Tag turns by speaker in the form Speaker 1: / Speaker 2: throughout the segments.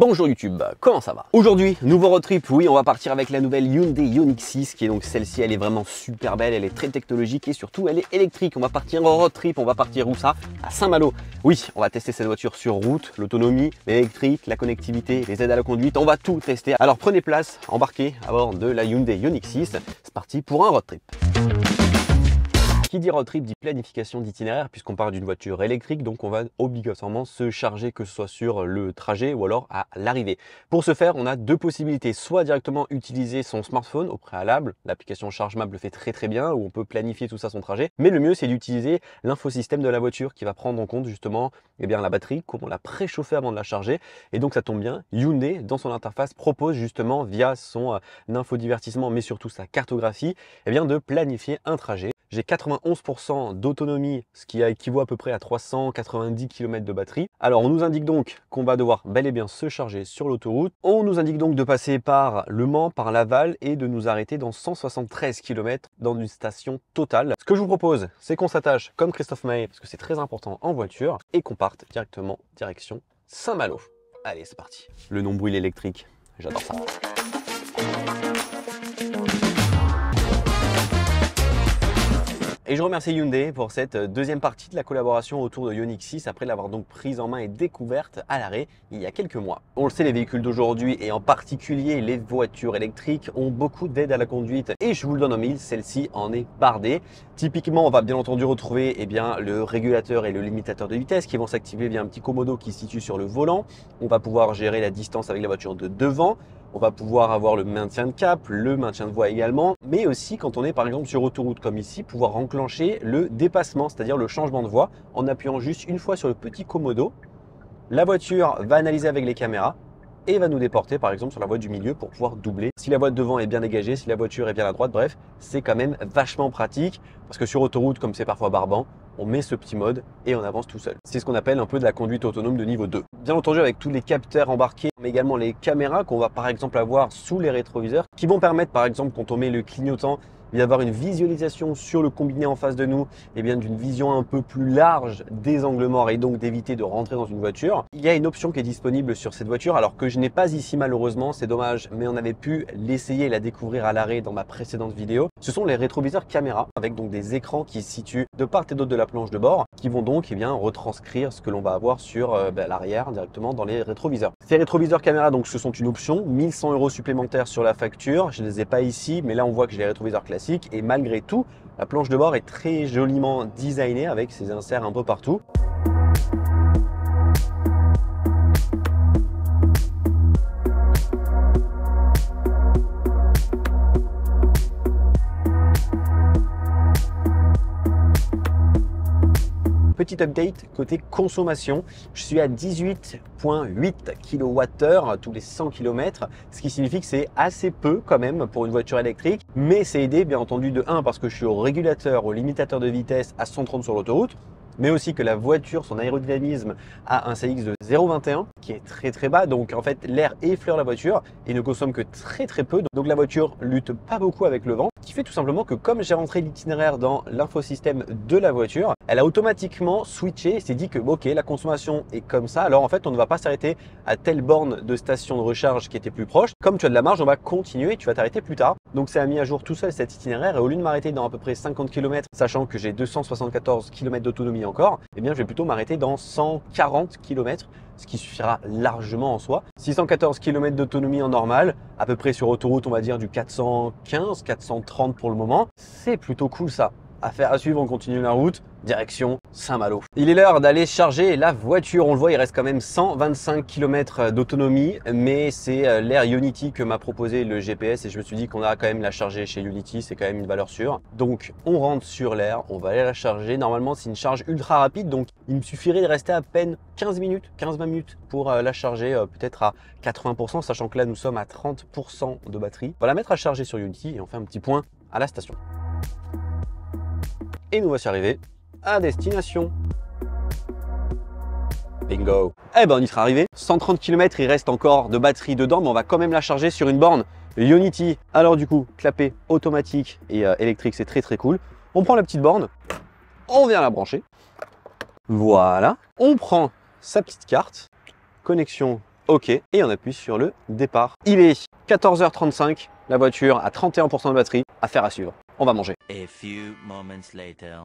Speaker 1: Bonjour YouTube, comment ça va? Aujourd'hui, nouveau road trip, oui, on va partir avec la nouvelle Hyundai Ioniq 6 qui est donc celle-ci, elle est vraiment super belle, elle est très technologique et surtout elle est électrique. On va partir en road trip, on va partir où ça? À Saint-Malo. Oui, on va tester cette voiture sur route, l'autonomie, l'électrique, la connectivité, les aides à la conduite, on va tout tester. Alors prenez place, embarquez à bord de la Hyundai Ioniq 6, c'est parti pour un road trip. Qui dit road trip dit planification d'itinéraire puisqu'on part d'une voiture électrique, donc on va obligatoirement se charger que ce soit sur le trajet ou alors à l'arrivée. Pour ce faire, on a deux possibilités, soit directement utiliser son smartphone au préalable, l'application ChargeMap le fait très bien, où on peut planifier tout ça son trajet, mais le mieux c'est d'utiliser l'infosystème de la voiture qui va prendre en compte justement la batterie, comment la préchauffer avant de la charger, et donc ça tombe bien, Hyundai dans son interface propose justement via son infodivertissement mais surtout sa cartographie, de planifier un trajet. J'ai 91% d'autonomie, ce qui équivaut à peu près à 390 km de batterie. Alors on nous indique donc qu'on va devoir bel et bien se charger sur l'autoroute. On nous indique donc de passer par Le Mans, par Laval et de nous arrêter dans 173 km dans une station Total. Ce que je vous propose, c'est qu'on s'attache comme Christophe Maé, parce que c'est très important en voiture, et qu'on parte directement direction Saint-Malo. Allez, c'est parti. Le nombril électrique, j'adore ça. Et je remercie Hyundai pour cette deuxième partie de la collaboration autour de Ioniq 6 après l'avoir donc prise en main et découverte à l'arrêt il y a quelques mois. On le sait, les véhicules d'aujourd'hui et en particulier les voitures électriques ont beaucoup d'aide à la conduite et je vous le donne en mille, celle-ci en est bardée. Typiquement, on va bien entendu retrouver le régulateur et le limitateur de vitesse qui vont s'activer via un petit commodo qui se situe sur le volant. On va pouvoir gérer la distance avec la voiture de devant. On va pouvoir avoir le maintien de cap, le maintien de voie également, mais aussi quand on est par exemple sur autoroute comme ici, pouvoir enclencher le dépassement, c'est-à-dire le changement de voie en appuyant juste une fois sur le petit commodo. La voiture va analyser avec les caméras et va nous déporter par exemple sur la voie du milieu pour pouvoir doubler. Si la voie de devant est bien dégagée, si la voiture est bien à droite, bref, c'est quand même vachement pratique parce que sur autoroute, comme c'est parfois barbant, on met ce petit mode et on avance tout seul. C'est ce qu'on appelle un peu de la conduite autonome de niveau 2. Bien entendu avec tous les capteurs embarqués, mais également les caméras qu'on va par exemple avoir sous les rétroviseurs qui vont permettre par exemple quand on met le clignotant d'avoir une visualisation sur le combiné en face de nous, d'une vision un peu plus large des angles morts et donc d'éviter de rentrer dans une voiture. Il y a une option qui est disponible sur cette voiture, alors que je n'ai pas ici malheureusement, c'est dommage, mais on avait pu l'essayer et la découvrir à l'arrêt dans ma précédente vidéo. Ce sont les rétroviseurs caméra, avec donc des écrans qui se situent de part et d'autre de la planche de bord, qui vont donc retranscrire ce que l'on va avoir sur l'arrière directement dans les rétroviseurs. Ces rétroviseurs caméra, donc ce sont une option, 1100 € supplémentaires sur la facture. Je ne les ai pas ici, mais là on voit que j'ai les rétroviseurs classiques. Et malgré tout, la planche de bord est très joliment designée avec ses inserts un peu partout. Petit update côté consommation, je suis à 18,8 kWh tous les 100 km, ce qui signifie que c'est assez peu quand même pour une voiture électrique, mais c'est aidé bien entendu de 1 parce que je suis au régulateur, au limitateur de vitesse à 130 sur l'autoroute, mais aussi que la voiture, son aérodynamisme a un CX de 0,21 qui est très bas, donc en fait l'air effleure la voiture et ne consomme que très peu, donc la voiture lutte pas beaucoup avec le vent, ce qui fait tout simplement que comme j'ai rentré l'itinéraire dans l'infosystème de la voiture, elle a automatiquement switché et s'est dit que ok, la consommation est comme ça, alors en fait on ne va pas s'arrêter à telle borne de station de recharge qui était plus proche, comme tu as de la marge on va continuer et tu vas t'arrêter plus tard. Donc ça a mis à jour tout seul cet itinéraire et au lieu de m'arrêter dans à peu près 50 km, sachant que j'ai 274 km d'autonomie encore, je vais plutôt m'arrêter dans 140 km, ce qui suffira largement en soi. 614 km d'autonomie en normal, à peu près sur autoroute on va dire du 415, 430 pour le moment. C'est plutôt cool ça. Affaire à suivre, on continue la route, direction Saint-Malo. Il est l'heure d'aller charger la voiture. On le voit, il reste quand même 125 km d'autonomie, mais c'est l'air Ionity que m'a proposé le GPS et je me suis dit qu'on a quand même la charger chez Ionity, c'est quand même une valeur sûre. Donc on rentre sur l'air, on va aller la charger. Normalement c'est une charge ultra rapide, donc il me suffirait de rester à peine 15 minutes, 15-20 minutes pour la charger peut-être à 80%, sachant que là nous sommes à 30% de batterie. On va la mettre à charger sur Ionity et on fait un petit point à la station. Et nous voici arrivés à destination. Bingo. On y sera arrivé. 130 km, il reste encore de batterie dedans, mais on va quand même la charger sur une borne Ionity. Alors du coup, clapet automatique et électrique, c'est très cool. On prend la petite borne, on vient la brancher. Voilà. On prend sa petite carte, connexion OK et on appuie sur le départ. Il est 14h35, la voiture a 31% de batterie, affaire à suivre. On va manger.
Speaker 2: A few moments later.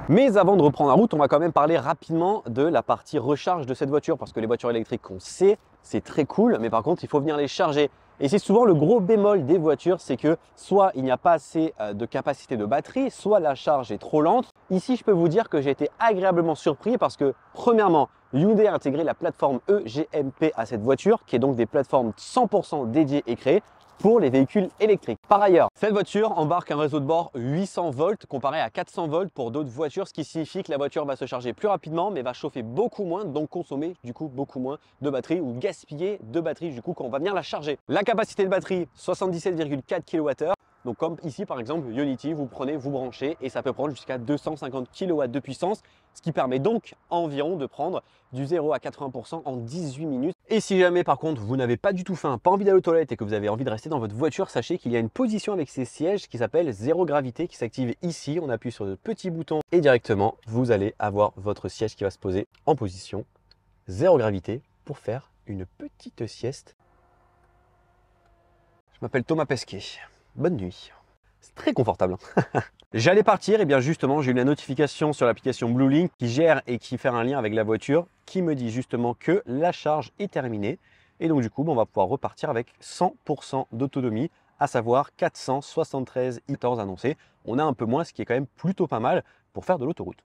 Speaker 1: Mais avant de reprendre la route, on va quand même parler rapidement de la partie recharge de cette voiture parce que les voitures électriques, on sait, c'est très cool, mais par contre, il faut venir les charger. Et c'est souvent le gros bémol des voitures, c'est que soit il n'y a pas assez de capacité de batterie, soit la charge est trop lente. Ici, je peux vous dire que j'ai été agréablement surpris parce que, premièrement, Hyundai a intégré la plateforme EGMP à cette voiture, qui est donc des plateformes 100% dédiées et créées pour les véhicules électriques. Par ailleurs, cette voiture embarque un réseau de bord 800 volts comparé à 400 volts pour d'autres voitures, ce qui signifie que la voiture va se charger plus rapidement mais va chauffer beaucoup moins, donc consommer du coup beaucoup moins de batterie ou gaspiller de batterie du coup quand on va venir la charger. La capacité de batterie 77,4 kWh. Donc comme ici par exemple Ionity, vous prenez, vous branchez et ça peut prendre jusqu'à 250 kW de puissance, ce qui permet donc environ de prendre du 0 à 80% en 18 minutes. Et si jamais par contre vous n'avez pas du tout faim, pas envie d'aller aux toilettes et que vous avez envie de rester dans votre voiture, sachez qu'il y a une position avec ces sièges qui s'appelle zéro gravité qui s'active ici. On appuie sur le petit bouton et directement vous allez avoir votre siège qui va se poser en position zéro gravité pour faire une petite sieste. Je m'appelle Thomas Pesquet. Bonne nuit. C'est très confortable. J'allais partir et bien justement j'ai eu la notification sur l'application Bluelink qui gère et qui fait un lien avec la voiture qui me dit justement que la charge est terminée et donc du coup on va pouvoir repartir avec 100% d'autonomie, à savoir 473 e-14 annoncés. On a un peu moins, ce qui est quand même plutôt pas mal pour faire de l'autoroute.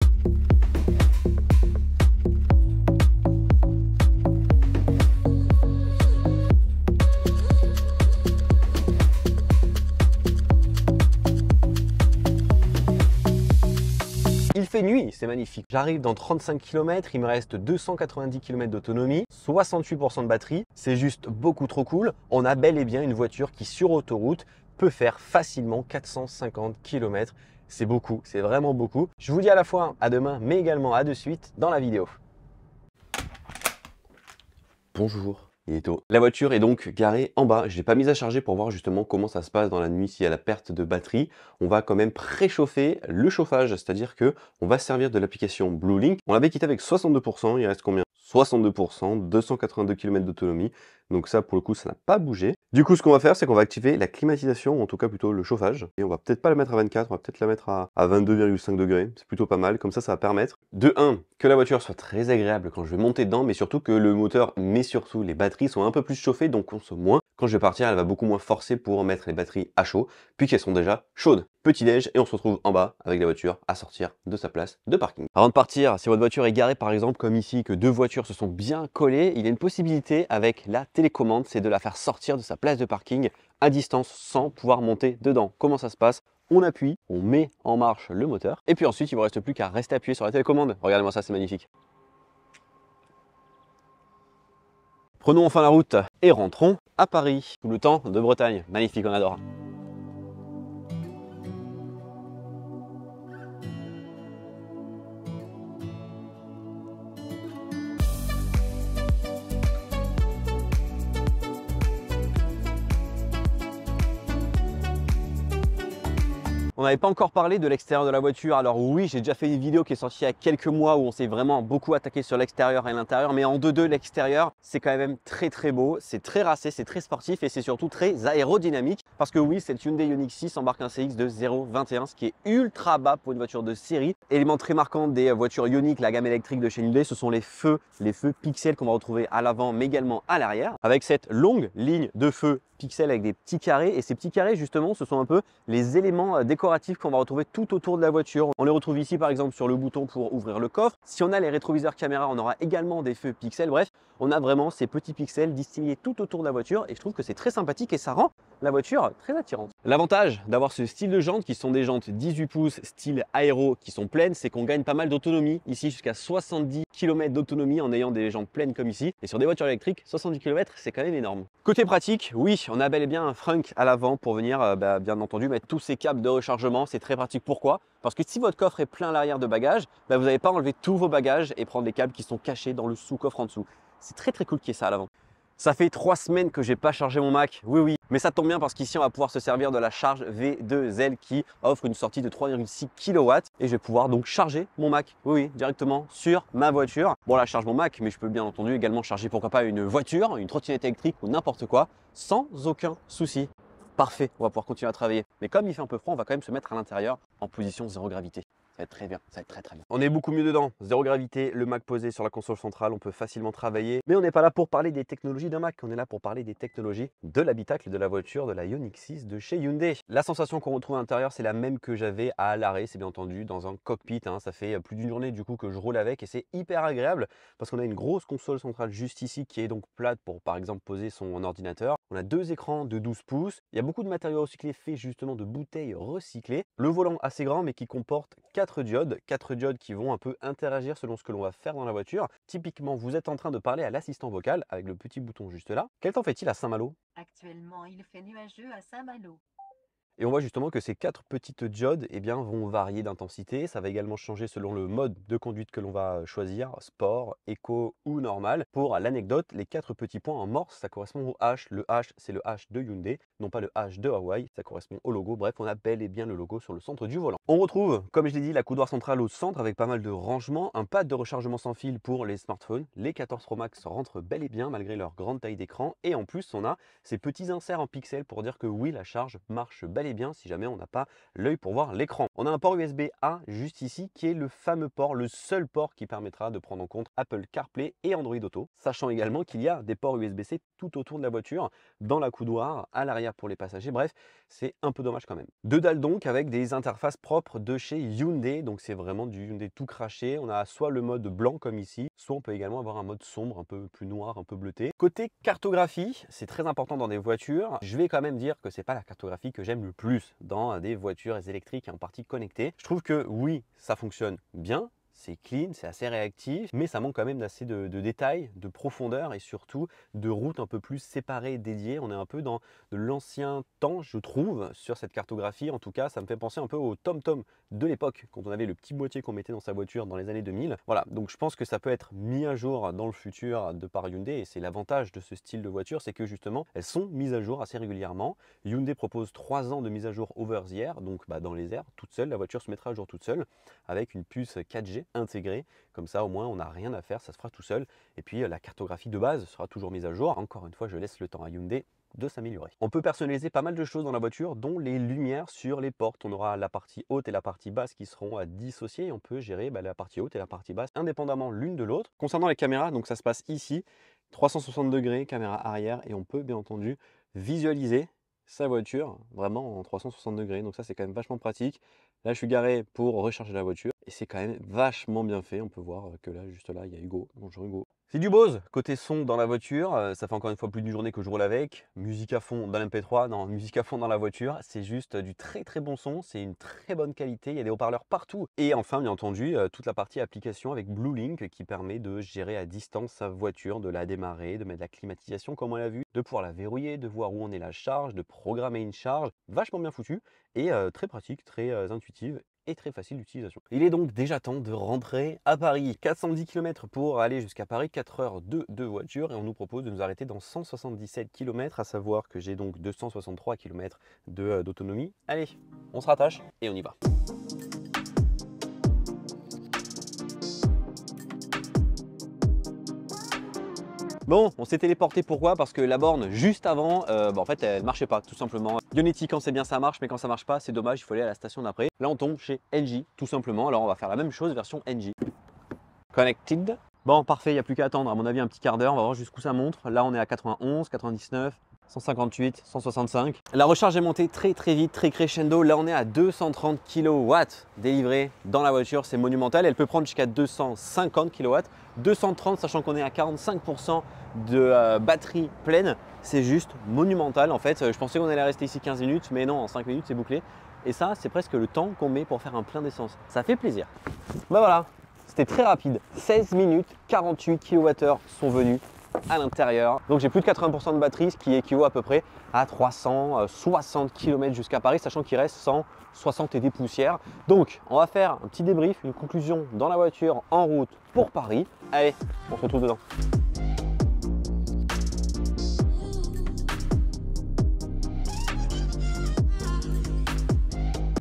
Speaker 1: Il fait nuit, c'est magnifique. J'arrive dans 35 km, il me reste 290 km d'autonomie, 68% de batterie. C'est juste beaucoup trop cool. On a bel et bien une voiture qui, sur autoroute, peut faire facilement 450 km. C'est beaucoup, c'est vraiment beaucoup. Je vous dis à la fois à demain, mais également à de suite dans la vidéo. Bonjour. Il est tôt. La voiture est donc garée en bas. Je ne l'ai pas mise à charger pour voir justement comment ça se passe dans la nuit s'il y a la perte de batterie. On va quand même préchauffer le chauffage, c'est-à-dire que on va servir de l'application Bluelink. On l'avait quitté avec 62%, il reste combien? 62%, 282 km d'autonomie. Donc ça, pour le coup, ça n'a pas bougé. Du coup, ce qu'on va faire, c'est qu'on va activer la climatisation, ou en tout cas plutôt le chauffage. Et on va peut-être pas la mettre à 24, on va peut-être la mettre à 22,5 degrés. C'est plutôt pas mal. Comme ça va permettre, de 1, que la voiture soit très agréable quand je vais monter dedans, mais surtout que le moteur, mais surtout les batteries sont un peu plus chauffées, donc consomme moins. Quand je vais partir, elle va beaucoup moins forcer pour mettre les batteries à chaud, puisqu'elles sont déjà chaudes. Petit déj, et on se retrouve en bas avec la voiture à sortir de sa place de parking. Avant de partir, si votre voiture est garée par exemple comme ici, que deux voitures se sont bien collées, il y a une possibilité avec la télécommande, c'est de la faire sortir de sa place de parking à distance sans pouvoir monter dedans. Comment ça se passe? On appuie, on met en marche le moteur, et puis ensuite il ne vous reste plus qu'à rester appuyé sur la télécommande. Regardez-moi ça, c'est magnifique. Prenons enfin la route et rentrons à Paris, sous le temps de Bretagne. Magnifique, on adore. On n'avait pas encore parlé de l'extérieur de la voiture. Alors oui, j'ai déjà fait une vidéo qui est sortie il y a quelques mois où on s'est vraiment beaucoup attaqué sur l'extérieur et l'intérieur. Mais en 2-2, l'extérieur, c'est quand même très très beau. C'est très racé, c'est très sportif et c'est surtout très aérodynamique. Parce que oui, cette Hyundai Ioniq 6 embarque un CX de 0,21, ce qui est ultra bas pour une voiture de série. Élément très marquant des voitures Ioniq, la gamme électrique de chez Hyundai, ce sont les feux pixels qu'on va retrouver à l'avant mais également à l'arrière. Avec cette longue ligne de feux pixels avec des petits carrés, et ces petits carrés justement ce sont un peu les éléments décoratifs qu'on va retrouver tout autour de la voiture. On les retrouve ici par exemple sur le bouton pour ouvrir le coffre. Si on a les rétroviseurs caméra, on aura également des feux pixels. Bref, on a vraiment ces petits pixels distillés tout autour de la voiture et je trouve que c'est très sympathique et ça rend la voiture très attirante. L'avantage d'avoir ce style de jantes qui sont des jantes 18 pouces style aéro qui sont pleines, c'est qu'on gagne pas mal d'autonomie, ici jusqu'à 70 km d'autonomie en ayant des jantes pleines comme ici. Et sur des voitures électriques, 70 km c'est quand même énorme. Côté pratique, oui, on a bel et bien un frunk à l'avant pour venir bien entendu mettre tous ces câbles de rechargement. C'est très pratique. Pourquoi? Parce que si votre coffre est plein à l'arrière de bagages, vous n'allez pas enlever tous vos bagages et prendre les câbles qui sont cachés dans le sous-coffre en dessous. C'est très très cool qu'il y ait ça à l'avant. Ça fait 3 semaines que j'ai pas chargé mon Mac, oui, mais ça tombe bien parce qu'ici on va pouvoir se servir de la charge V2L qui offre une sortie de 3,6 kW et je vais pouvoir donc charger mon Mac, oui, directement sur ma voiture. Bon là je charge mon Mac, mais je peux bien entendu également charger pourquoi pas une voiture, une trottinette électrique ou n'importe quoi sans aucun souci. Parfait, on va pouvoir continuer à travailler. Mais comme il fait un peu froid, on va quand même se mettre à l'intérieur en position zéro gravité. Ça va être très bien, ça va être très bien. On est beaucoup mieux dedans. Zéro gravité, le Mac posé sur la console centrale, on peut facilement travailler. Mais on n'est pas là pour parler des technologies d'un Mac, on est là pour parler des technologies de l'habitacle de la voiture, de la Ioniq 6 de chez Hyundai. La sensation qu'on retrouve à l'intérieur, c'est la même que j'avais à l'arrêt, c'est bien entendu dans un cockpit. Ça fait plus d'une journée du coup que je roule avec et c'est hyper agréable parce qu'on a une grosse console centrale juste ici qui est donc plate pour par exemple poser son ordinateur. On a 2 écrans de 12 pouces. Il y a beaucoup de matériaux recyclés faits justement de bouteilles recyclées. Le volant assez grand mais qui comporte 4 diodes qui vont un peu interagir selon ce que l'on va faire dans la voiture. Typiquement, vous êtes en train de parler à l'assistant vocal avec le petit bouton juste là. Quel temps fait-il à Saint-Malo?
Speaker 3: Actuellement, il fait nuageux à Saint-Malo.
Speaker 1: Et on voit justement que ces 4 petites diodes vont varier d'intensité. Ça va également changer selon le mode de conduite que l'on va choisir, sport, éco ou normal. Pour l'anecdote, les 4 petits points en morse, ça correspond au H. Le H, c'est le H de Hyundai, non pas le H de Hawaï. Ça correspond au logo. Bref, on a bel et bien le logo sur le centre du volant. On retrouve, comme je l'ai dit, la coudoir centrale au centre avec pas mal de rangements, un pad de rechargement sans fil pour les smartphones. Les 14 Pro Max rentrent bel et bien malgré leur grande taille d'écran. Et en plus, on a ces petits inserts en pixels pour dire que oui, la charge marche bel et bien si jamais on n'a pas l'œil pour voir l'écran. On a un port USB-A juste ici qui est le fameux port, le seul port qui permettra de prendre en compte Apple CarPlay et Android Auto, sachant également qu'il y a des ports USB-C tout autour de la voiture, dans la coudoir, à l'arrière pour les passagers. Bref, c'est un peu dommage quand même. Deux dalles donc avec des interfaces propres de chez Hyundai, donc c'est vraiment du Hyundai tout craché. On a soit le mode blanc comme ici, soit on peut également avoir un mode sombre, un peu plus noir, un peu bleuté. Côté cartographie, c'est très important dans des voitures. Je vais quand même dire que c'est pas la cartographie que j'aime le plus dans des voitures électriques et en partie connectées. Je trouve que oui, ça fonctionne bien. C'est clean, c'est assez réactif, mais ça manque quand même d'assez de détails, de profondeur et surtout de routes un peu plus séparées et dédiées. On est un peu dans de l'ancien temps, je trouve, sur cette cartographie. En tout cas, ça me fait penser un peu au TomTom de l'époque, quand on avait le petit boîtier qu'on mettait dans sa voiture dans les années 2000. Voilà, donc je pense que ça peut être mis à jour dans le futur de par Hyundai et c'est l'avantage de ce style de voiture, c'est que justement, elles sont mises à jour assez régulièrement. Hyundai propose 3 ans de mise à jour over the air, donc dans les airs, toute seule, la voiture se mettra à jour toute seule avec une puce 4G intégrée, comme ça au moins on n'a rien à faire, ça se fera tout seul. Et puis la cartographie de base sera toujours mise à jour. Encore une fois, je laisse le temps à Hyundai de s'améliorer. On peut personnaliser pas mal de choses dans la voiture, dont les lumières sur les portes. On aura la partie haute et la partie basse qui seront à dissocier et on peut gérer la partie haute et la partie basse indépendamment l'une de l'autre. Concernant les caméras, donc ça se passe ici, 360 degrés, caméra arrière, et on peut bien entendu visualiser sa voiture vraiment en 360 degrés, donc ça c'est quand même vachement pratique. Là je suis garé pour recharger la voiture et c'est quand même vachement bien fait. On peut voir que là, juste là, il y a Hugo. Bonjour Hugo. C'est du Bose côté son dans la voiture. Ça fait encore une fois plus d'une journée que je roule avec. Musique à fond dans l'MP3, non, musique à fond dans la voiture. C'est juste du très très bon son, c'est une très bonne qualité. Il y a des haut-parleurs partout. Et enfin, bien entendu, toute la partie application avec BlueLink qui permet de gérer à distance sa voiture, de la démarrer, de mettre la climatisation comme on l'a vu, de pouvoir la verrouiller, de voir où en est la charge, de programmer une charge. Vachement bien foutu et très pratique, très intuitive et très facile d'utilisation. Il est donc déjà temps de rentrer à Paris. 410 km pour aller jusqu'à Paris, 4 heures de voiture et on nous propose de nous arrêter dans 177 km, à savoir que j'ai donc 263 km d'autonomie. Allez, on se rattache et on y va. Bon, on s'est téléporté, pourquoi? Parce que la borne juste avant, en fait, elle marchait pas, tout simplement. Ionity, quand c'est bien, ça marche, mais quand ça marche pas, c'est dommage, il faut aller à la station d'après. Là, on tombe chez NJ, tout simplement. Alors, on va faire la même chose, version NJ. Connected. Bon, parfait, il n'y a plus qu'à attendre, à mon avis, un petit quart d'heure. On va voir jusqu'où ça montre. Là, on est à 91, 99. 158, 165. La recharge est montée très très vite, très crescendo. Là, on est à 230 kW délivrés dans la voiture. C'est monumental. Elle peut prendre jusqu'à 250 kW. 230, sachant qu'on est à 45% de batterie pleine. C'est juste monumental. En fait, je pensais qu'on allait rester ici 15 minutes, mais non, en 5 minutes, c'est bouclé. Et ça, c'est presque le temps qu'on met pour faire un plein d'essence. Ça fait plaisir. Bah voilà, c'était très rapide. 16 minutes, 48 kWh sont venus à l'intérieur. Donc j'ai plus de 80% de batterie, ce qui équivaut à peu près à 360 km jusqu'à Paris, sachant qu'il reste 160 et des poussières. Donc on va faire un petit débrief, une conclusion dans la voiture en route pour Paris. Allez, on se retrouve dedans.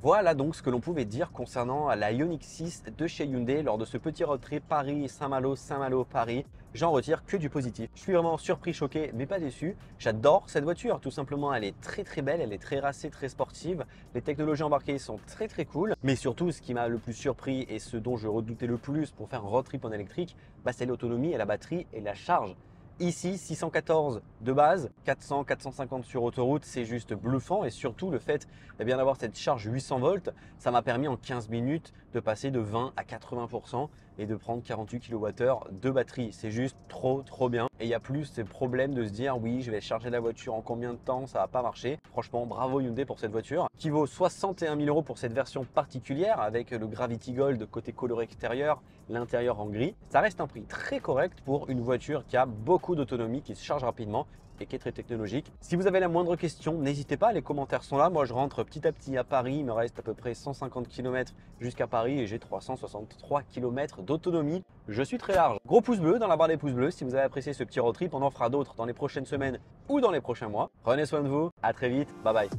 Speaker 1: Voilà donc ce que l'on pouvait dire concernant la Ioniq 6 de chez Hyundai lors de ce petit road trip Paris-Saint-Malo, Saint-Malo-Paris. J'en retire que du positif. Je suis vraiment surpris, choqué, mais pas déçu. J'adore cette voiture, tout simplement. Elle est très belle, elle est très racée, très sportive. Les technologies embarquées sont très cool. Mais surtout, ce qui m'a le plus surpris et ce dont je redoutais le plus pour faire un road trip en électrique, c'est l'autonomie et la batterie et la charge. Ici, 614 de base, 400, 450 sur autoroute, c'est juste bluffant. Et surtout, le fait d'avoir cette charge 800 volts, ça m'a permis en 15 minutes de passer de 20 à 80% et de prendre 48 kWh de batterie. C'est juste trop bien. Et il n'y a plus ces problèmes de se dire oui, je vais charger la voiture en combien de temps, ça va pas marcher. Franchement, bravo Hyundai pour cette voiture qui vaut 61 000 € pour cette version particulière avec le Gravity Gold côté coloré extérieur, l'intérieur en gris. Ça reste un prix très correct pour une voiture qui a beaucoup d'autonomie, qui se charge rapidement et qui est très technologique. Si vous avez la moindre question, n'hésitez pas, les commentaires sont là. Moi, je rentre petit à petit à Paris. Il me reste à peu près 150 km jusqu'à Paris et j'ai 363 km d'autonomie. Je suis très large. Gros pouce bleu dans la barre des pouces bleus si vous avez apprécié ce petit road trip. On en fera d'autres dans les prochaines semaines ou dans les prochains mois. Prenez soin de vous. À très vite. Bye bye.